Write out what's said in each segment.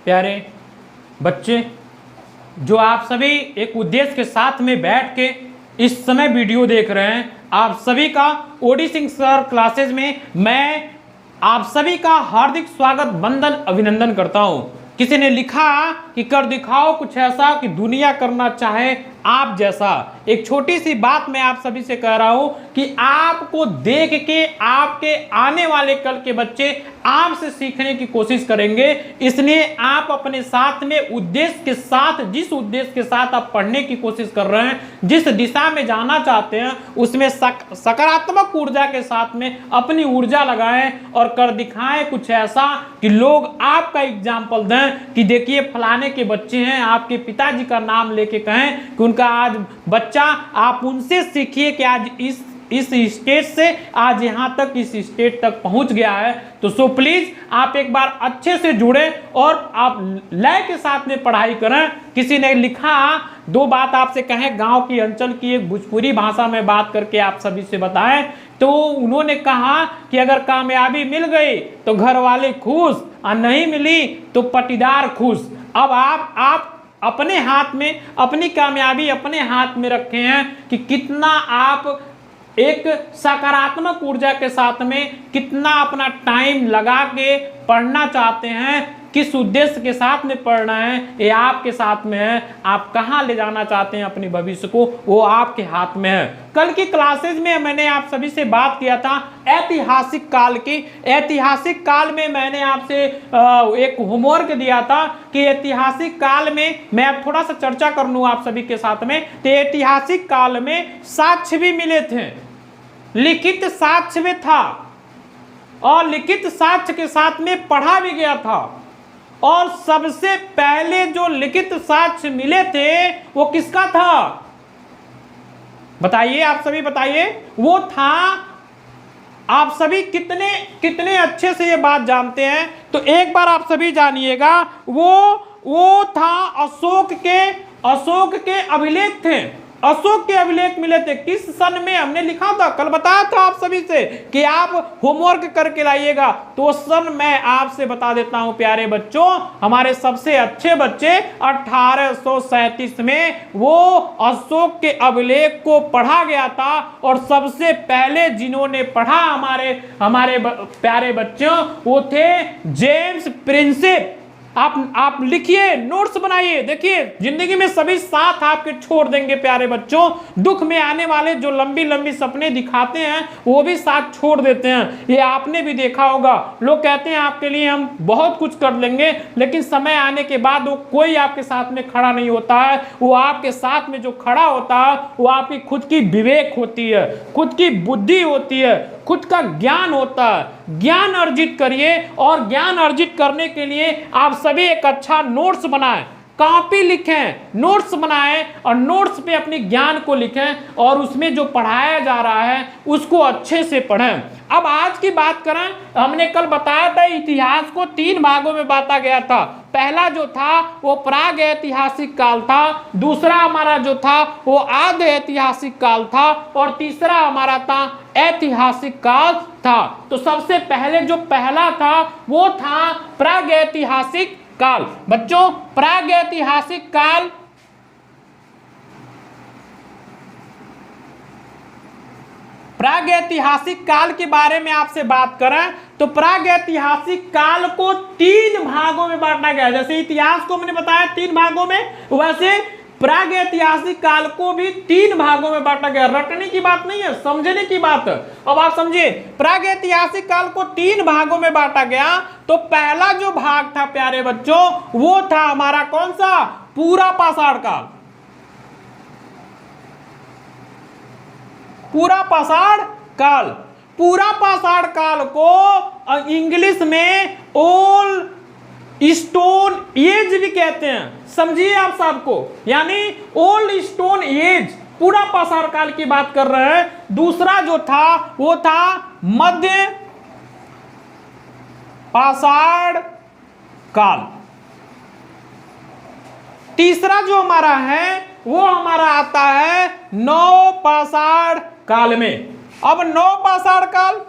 प्यारे बच्चे, जो आप सभी एक उद्देश्य के साथ में बैठ के इस समय वीडियो देख रहे हैं, आप सभी का ओडी सिंह सर क्लासेज में मैं आप सभी का हार्दिक स्वागत, वंदन, अभिनंदन करता हूं। किसी ने लिखा कि कर दिखाओ कुछ ऐसा कि दुनिया करना चाहे आप जैसा। एक छोटी सी बात मैं आप सभी से कह रहा हूं कि आपको देख के आपके आने वाले कल के बच्चे आपसे सीखने की कोशिश करेंगे। इसलिए आप अपने साथ में उद्देश्य के साथ, जिस उद्देश्य के साथ आप पढ़ने की कोशिश कर रहे हैं, जिस दिशा में जाना चाहते हैं, उसमें सकारात्मक ऊर्जा के साथ में अपनी ऊर्जा लगाएं और कर दिखाएं कुछ ऐसा कि लोग आपका एग्जाम्पल दें कि देखिए फलाने के बच्चे हैं, आपके पिताजी का नाम लेके कहें कि उनका आज बच्चा, आप उनसे सीखिए कि आज इस स्टेज से आज यहां तक, इस स्टेज तक पहुंच गया है। तो सो प्लीज आप एक बार अच्छे से जुड़े और आप लय के साथ में पढ़ाई करें। किसी ने लिखा दो बात आपसे कहें, गांव की अंचल की एक भोजपुरी भाषा में बात करके आप सभी से बताएं। तो उन्होंने कहा कि अगर कामयाबी मिल गई तो घर वाले खुश, और नहीं मिली तो पटीदार खुश। अब आप अपने हाथ में, अपनी कामयाबी अपने हाथ में रखे हैं कि कितना आप एक सकारात्मक ऊर्जा के साथ में कितना अपना टाइम लगा के पढ़ना चाहते हैं, किस उद्देश्य के साथ में पढ़ना है, ये आपके साथ में है। आप कहाँ ले जाना चाहते हैं अपने भविष्य को, वो आपके हाथ में है। कल की क्लासेज में मैंने आप सभी से बात किया था ऐतिहासिक काल की। ऐतिहासिक काल में मैंने आपसे एक होमवर्क दिया था कि ऐतिहासिक काल में मैं अब थोड़ा सा चर्चा कर लूँ आप सभी के साथ में। तो ऐतिहासिक काल में साक्ष्य भी मिले थे, लिखित साक्ष्य में था, और लिखित साक्ष्य के साथ में पढ़ा भी गया था। और सबसे पहले जो लिखित साक्ष्य मिले थे वो किसका था, बताइए आप सभी बताइए। वो था, आप सभी कितने कितने अच्छे से ये बात जानते हैं, तो एक बार आप सभी जानिएगा। वो था अशोक के अभिलेख थे। अशोक के अभिलेख मिले थे। किस सन में हमने लिखा था, कल बताया था आप सभी से कि आप होमवर्क करके लाइएगा। तो सन मैं आपसे बता देता हूं प्यारे बच्चों, हमारे सबसे अच्छे बच्चे 1837 में वो अशोक के अभिलेख को पढ़ा गया था। और सबसे पहले जिन्होंने पढ़ा हमारे प्यारे बच्चों, वो थे जेम्स प्रिंसेप। आप लिखिए, नोट्स बनाइए। देखिए जिंदगी में सभी साथ आपके छोड़ देंगे प्यारे बच्चों। दुख में आने वाले जो लंबी लंबी सपने दिखाते हैं वो भी साथ छोड़ देते हैं। ये आपने भी देखा होगा। लोग कहते हैं आपके लिए हम बहुत कुछ कर लेंगे, लेकिन समय आने के बाद वो कोई आपके साथ में खड़ा नहीं होता है। वो आपके साथ में जो खड़ा होता है वो आपकी खुद की विवेक होती है, खुद की बुद्धि होती है, खुद का ज्ञान होता है। ज्ञान अर्जित करिए, और ज्ञान अर्जित करने के लिए आप सभी एक अच्छा नोट्स बनाएं, कॉपी लिखें, नोट्स बनाएं, और नोट्स पे अपने ज्ञान को लिखें, और उसमें जो पढ़ाया जा रहा है उसको अच्छे से पढ़ें। अब आज की बात करें, हमने कल बताया था इतिहास को 3 भागों में बांटा गया था। पहला जो था वो प्राग ऐतिहासिक काल था, दूसरा हमारा जो था वो आद्य ऐतिहासिक काल था, और तीसरा हमारा था ऐतिहासिक काल था। तो सबसे पहले जो पहला था वो था प्राग ऐतिहासिक काल। बच्चों प्राग ऐतिहासिक काल, प्राग ऐतिहासिक काल के बारे में आपसे बात करें तो प्राग ऐतिहासिक काल को 3 भागों में बांटा गया। जैसे इतिहास को मैंने बताया 3 भागों में, वैसे प्राग ऐतिहासिक काल को भी 3 भागों में बांटा गया। रटने की बात नहीं है, समझने की बात है। अब आप समझिए, प्राग ऐतिहासिक काल को 3 भागों में बांटा गया। तो पहला जो भाग था प्यारे बच्चों, वो था हमारा कौन सा, पूरा पाषाण काल। पूरा पाषाण काल, पूरा पाषाण काल को इंग्लिश में ओल्ड स्टोन एज भी कहते हैं। समझिए आप सबको, यानी ओल्ड स्टोन एज, पूरा पाषाण काल की बात कर रहे हैं। दूसरा जो था वो था मध्य पाषाण काल। तीसरा जो हमारा है वो हमारा आता है नवपाषाण काल में। अब नवपाषाण काल,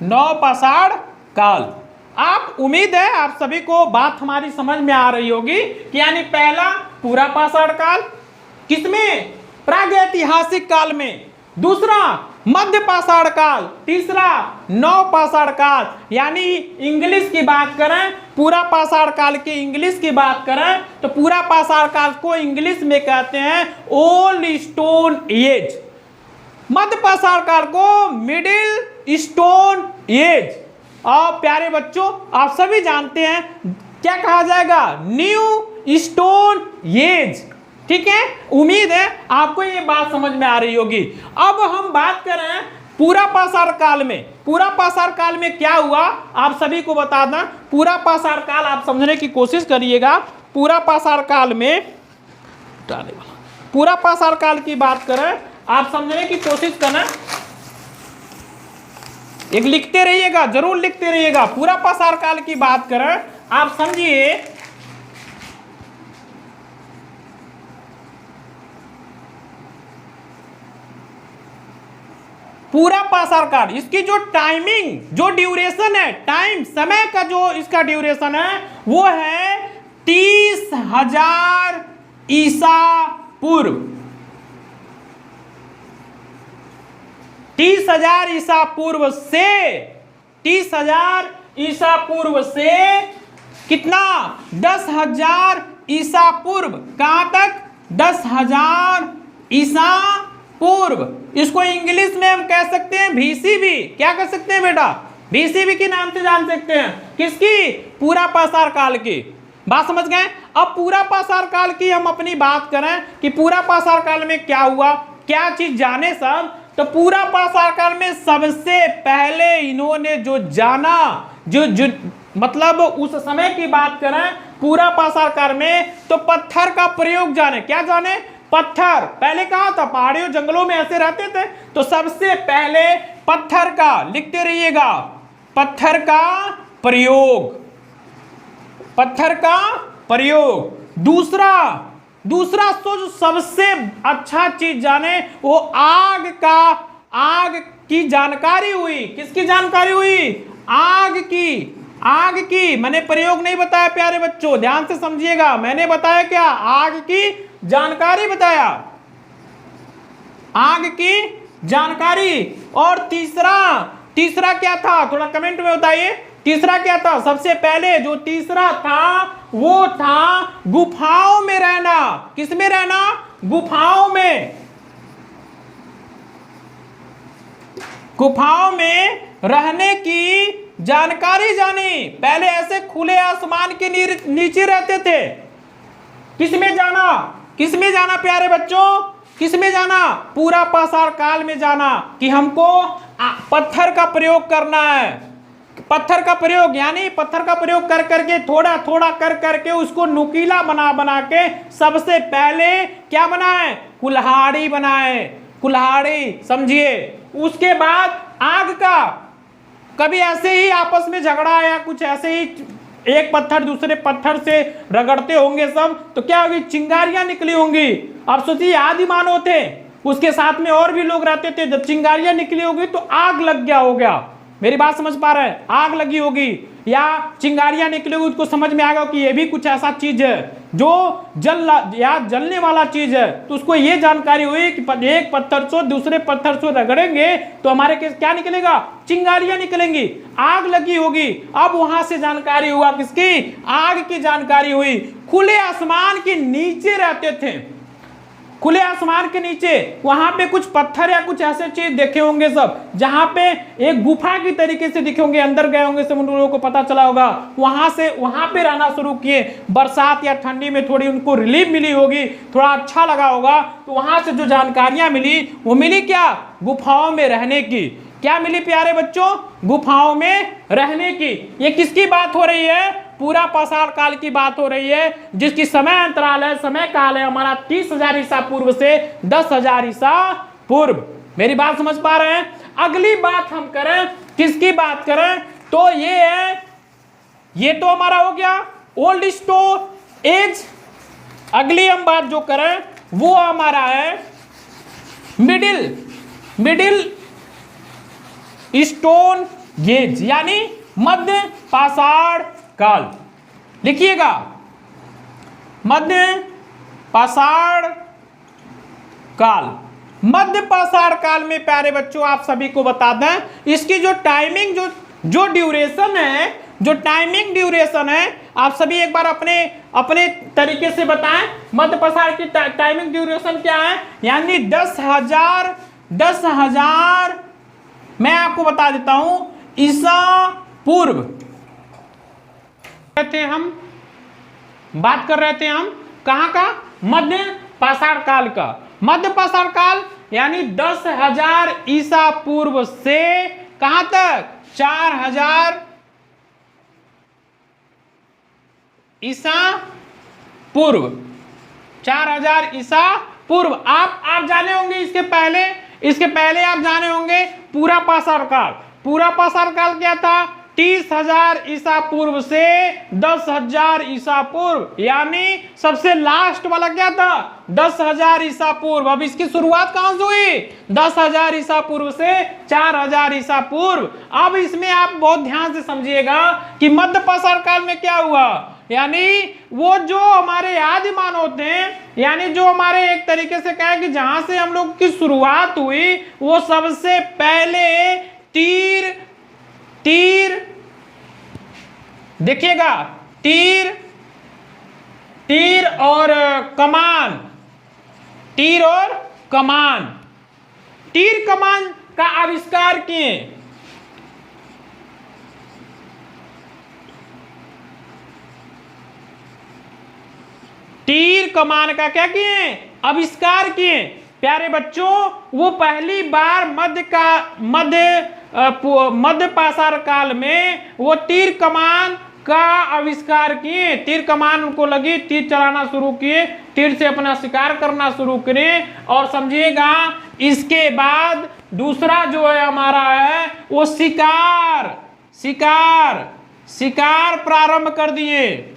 नवपाषाण काल। आप उम्मीद है आप सभी को बात हमारी समझ में आ रही होगी कि यानी पहला पुरापाषाण काल किसमें, प्रागैतिहासिक काल में, दूसरा मध्यपाषाण काल, तीसरा नवपाषाण काल। यानी इंग्लिश की बात करें, पुरापाषाण काल की इंग्लिश की बात करें तो पुरापाषाण काल को इंग्लिश में कहते हैं ओल्ड स्टोन एज, मध्यपाषाण काल को मिडिल स्टोन एज, और प्यारे बच्चों आप सभी जानते हैं क्या कहा जाएगा, न्यू स्टोन एज। ठीक है, उम्मीद है आपको ये बात समझ में आ रही होगी। अब हम बात करें पुरापाषाण काल में। पुरापाषाण काल में क्या हुआ आप सभी को बता दें। पुरापाषाण काल आप समझने की कोशिश करिएगा। पुरापाषाण काल में, पुरापाषाण काल की बात करें आप समझने की कोशिश करना, एक लिखते रहिएगा, जरूर लिखते रहिएगा। पुरापाषाण काल की बात करें आप समझिए, पुरापाषाण काल, इसकी जो टाइमिंग, जो ड्यूरेशन है, टाइम समय का जो इसका ड्यूरेशन है वो है 30,000 ईसा पूर्व। 30,000 ईसा पूर्व से, 30,000 ईसा पूर्व से कितना, 10,000 ईसा पूर्व। कहां तक, 10,000 ईसा पूर्व। इसको इंग्लिश में हम कह सकते हैं VCB। क्या कह सकते हैं बेटा, VCB के नाम से जान सकते हैं। किसकी, पुरापाषाण काल की। बात समझ गए। अब पुरापाषाण काल की हम अपनी बात करें कि पुरापाषाण काल में क्या हुआ, क्या चीज जाने सब, तो पुरापाषाण काल में सबसे पहले इन्होंने जो जाना, जो मतलब उस समय की बात करें पुरापाषाण काल में, तो पत्थर का प्रयोग जाने। क्या जाने, पत्थर। पहले कहा था पहाड़ियों जंगलों में ऐसे रहते थे, तो सबसे पहले पत्थर का, लिखते रहिएगा, पत्थर का प्रयोग, पत्थर का प्रयोग। दूसरा तो जो सबसे अच्छा चीज जाने वो आग की जानकारी हुई। किसकी जानकारी हुई, आग की। मैंने प्रयोग नहीं बताया प्यारे बच्चों, ध्यान से समझिएगा। मैंने बताया क्या, आग की जानकारी बताया, आग की जानकारी। और तीसरा क्या था, थोड़ा कमेंट में बताइए, तीसरा क्या था। सबसे पहले जो तीसरा था वो था गुफाओं में रहना। किस में रहना, गुफाओं में। गुफाओं में रहने की जानकारी जानी। पहले ऐसे खुले आसमान के नीचे रहते थे। किसमें जाना प्यारे बच्चों, किसमें जाना, पुरापाषाण काल में जाना कि हमको पत्थर का प्रयोग करना है। पत्थर का प्रयोग यानी पत्थर का प्रयोग कर करके, थोड़ा थोड़ा कर करके उसको नुकीला बना के सबसे पहले क्या बनाए, कुल्हाड़ी बनाए। कुल्हाड़ी समझिए। उसके बाद आग का, कभी ऐसे ही आपस में झगड़ा या कुछ ऐसे ही एक पत्थर दूसरे पत्थर से रगड़ते होंगे सब, तो क्या होगी, चिंगारियां निकली होंगी। अब सोचिए आदि मानव थे, उसके साथ में और भी लोग रहते थे, जब चिंगारियां निकली होगी तो आग लग गया होगा। मेरी बात समझ पा रहे हैं, आग लगी होगी या चिंगारियां निकली होगी, उसको समझ में आएगा कि ये भी कुछ ऐसा चीज है जो जलने वाला चीज है। तो उसको ये जानकारी हुई कि एक पत्थर से दूसरे पत्थर से रगड़ेंगे तो हमारे क्या निकलेगा, चिंगारियां निकलेंगी, आग लगी होगी। अब वहां से जानकारी हुआ किसकी, आग की जानकारी हुई। खुले आसमान के नीचे रहते थे, खुले आसमान के नीचे, वहां पे कुछ पत्थर या कुछ ऐसे चीज देखे होंगे सब, जहां पे एक गुफा की तरीके से दिखे होंगे, अंदर गए होंगे सब, उन लोगों को पता चला होगा। वहां से वहां पे रहना शुरू किए। बरसात या ठंडी में थोड़ी उनको रिलीफ मिली होगी, थोड़ा अच्छा लगा होगा, तो वहां से जो जानकारियां मिली वो मिली क्या, गुफाओं में रहने की। क्या मिली प्यारे बच्चों, गुफाओं में रहने की। ये किसकी बात हो रही है, पुरापाषाण काल की बात हो रही है, जिसकी समय अंतराल है, समय काल है हमारा 30,000 ईसा पूर्व से 10,000 ईसा पूर्व। मेरी बात समझ पा रहे हैं। अगली बात हम करें, किसकी बात करें, तो ये है, ये तो हमारा हो गया ओल्ड स्टोन एज। अगली हम बात जो करें वो हमारा है मिडिल स्टोन गेज यानी मध्य पाषाण काल। लिखिएगा मध्य पाषाण काल। मध्य पाषाण काल में प्यारे बच्चों आप सभी को बता दें इसकी जो टाइमिंग जो ड्यूरेशन है, जो टाइमिंग ड्यूरेशन है, आप सभी एक बार अपने अपने तरीके से बताएं मध्य पाषाण की टाइमिंग ड्यूरेशन क्या है। यानी 10,000 मैं आपको बता देता हूं ईसा पूर्व थे हम बात कर रहे थे हम कहां का, मध्य पाषाण काल का। मध्य पाषाण काल यानी 10,000 ईसा पूर्व से कहां तक, 4,000 ईसा पूर्व, 4,000 ईसा पूर्व। आप जाने होंगे इसके पहले आप जाने होंगे पूरा पाषाण काल। पूरा पाषाण काल क्या था, 30,000 ईसा पूर्व से 10,000 ईसा पूर्व, यानी सबसे लास्ट वाला क्या था 10,000 ईसा पूर्व। अब इसकी शुरुआत कहां से हुई, 10,000 ईसा पूर्व से 4,000 ईसा पूर्व। अब इसमें आप बहुत ध्यान से समझिएगा कि मध्य पाषाण काल में क्या हुआ, यानी वो जो हमारे आदि मानव थे, यानी जो हमारे एक तरीके से कहें कि जहां से हम लोग की शुरुआत हुई, वो सबसे पहले तीर देखिएगा, तीर और कमान, तीर और कमान, तीर कमान का आविष्कार किए। तीर कमान का क्या किए, आविष्कार किए प्यारे बच्चों। वो पहली बार मध्य पाषाण काल में वो तीर कमान का आविष्कार किए। तीर कमान उनको लगी, तीर चलाना शुरू किए, तीर से अपना शिकार करना शुरू किए। और समझिएगा इसके बाद दूसरा जो है हमारा है वो शिकार प्रारंभ कर दिए,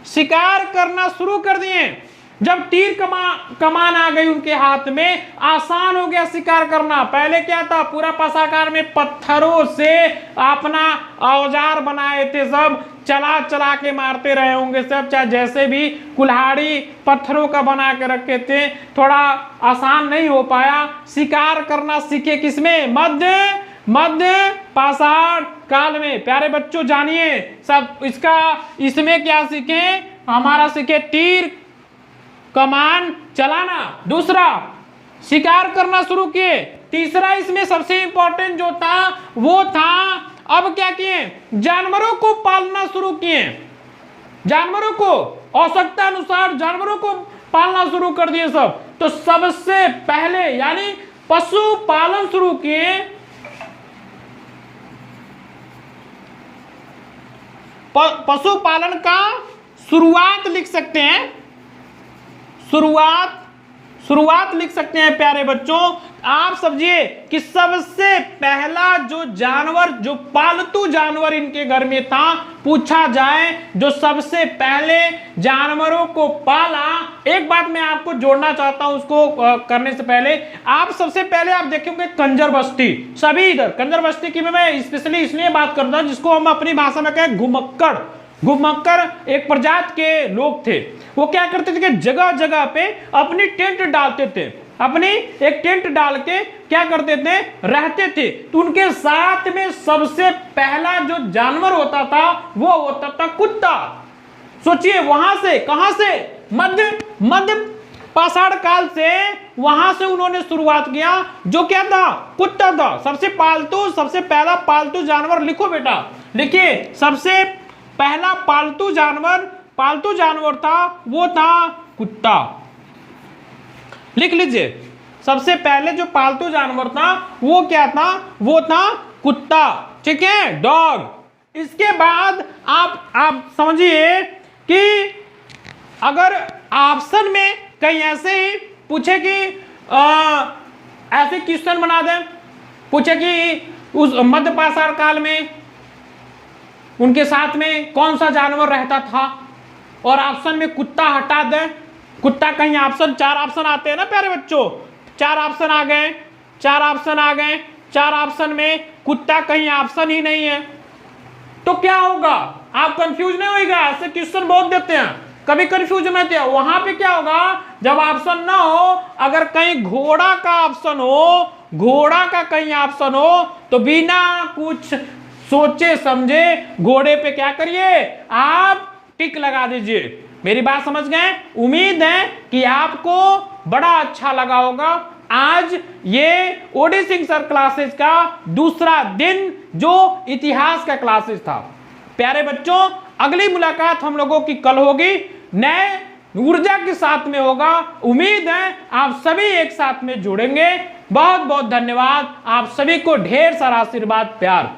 शिकार करना शुरू कर दिए। जब तीर कमान आ गई उनके हाथ में, आसान हो गया शिकार करना। पहले क्या था, पूरा पाषाण काल में पत्थरों से अपना औजार बनाए थे, सब चला के मारते रहे होंगे सब, चाहे जैसे भी कुल्हाड़ी पत्थरों का बना के रखे थे, थोड़ा आसान नहीं हो पाया। शिकार करना सीखे किसमें, मध्य पाषाण काल में। प्यारे बच्चों जानिए सब इसमें क्या सीखे, हमारा सीखे तीर कमान चलाना, दूसरा शिकार करना शुरू किए, तीसरा इसमें सबसे इंपॉर्टेंट जो था वो था अब क्या किए, जानवरों को पालना शुरू किए। जानवरों को आवश्यकता अनुसार जानवरों को पालना शुरू कर दिए सब। तो सबसे पहले यानी पशु पालन शुरू किए। पशुपालन का शुरुआत लिख सकते हैं, शुरुआत लिख सकते हैं प्यारे बच्चों। आप समझिए कि सबसे पहला जो जानवर, जो पालतू जानवर इनके घर में था, पूछा जाए जो सबसे पहले जानवरों को पाला। एक बात मैं आपको जोड़ना चाहता हूं उसको करने से पहले, आप सबसे पहले आप देखेंगे कंजर बस्ती, सभी इधर कंजर बस्ती की मैं स्पेशली इसलिए बात करता हूं जिसको हम अपनी भाषा में कहें घुमक्कड़ एक प्रजाति के लोग थे। वो क्या करते थे कि जगह जगह पे अपनी टेंट डालते थे, अपनी एक टेंट डाल के क्या करते थे, रहते थे। तो उनके साथ में सबसे पहला जो जानवर होता था वो होता था कुत्ता। सोचिए वहां से, कहां से, मध्य पाषाण काल से, वहां से उन्होंने शुरुआत किया। जो क्या था, कुत्ता था। सबसे पहला पालतू जानवर लिखो बेटा, लिखिए सबसे पहला पालतू जानवर था वो था कुत्ता। लिख लीजिए, सबसे पहले जो पालतू जानवर था वो क्या था, वो था कुत्ता, ठीक है, डॉग। इसके बाद आप समझिए कि अगर ऑप्शन में कहीं ऐसे ही पूछे कि ऐसे क्वेश्चन बना दें, पूछे कि उस मध्य पाषाण काल में उनके साथ में कौन सा जानवर रहता था, और ऑप्शन में कुत्ता हटा दें, कुत्ता कहीं ऑप्शन, 4 ऑप्शन आते हैं ना प्यारे बच्चों, 4 ऑप्शन आ गए, 4 ऑप्शन आ गए, 4 ऑप्शन में कुत्ता कहीं ऑप्शन ही नहीं है, तो क्या होगा? आप कंफ्यूज नहीं होगा? ऐसे क्वेश्चन बहुत देते हैं, कभी कंफ्यूज रहते हैं। वहां पे क्या होगा, जब ऑप्शन ना हो, अगर कहीं घोड़ा का ऑप्शन हो, घोड़ा का कहीं ऑप्शन हो, तो बिना कुछ सोचे समझे घोड़े पे क्या करिए, आप टिक लगा दीजिए। मेरी बात समझ गए? उम्मीद है कि आपको बड़ा अच्छा लगा होगा। आज ये ओडी सिंह सर क्लासेस का दूसरा दिन जो इतिहास का क्लासेस था। प्यारे बच्चों, अगली मुलाकात हम लोगों की कल होगी, नए ऊर्जा के साथ में होगा। उम्मीद है आप सभी एक साथ में जुड़ेंगे। बहुत बहुत धन्यवाद, आप सभी को ढेर सारा आशीर्वाद, प्यार।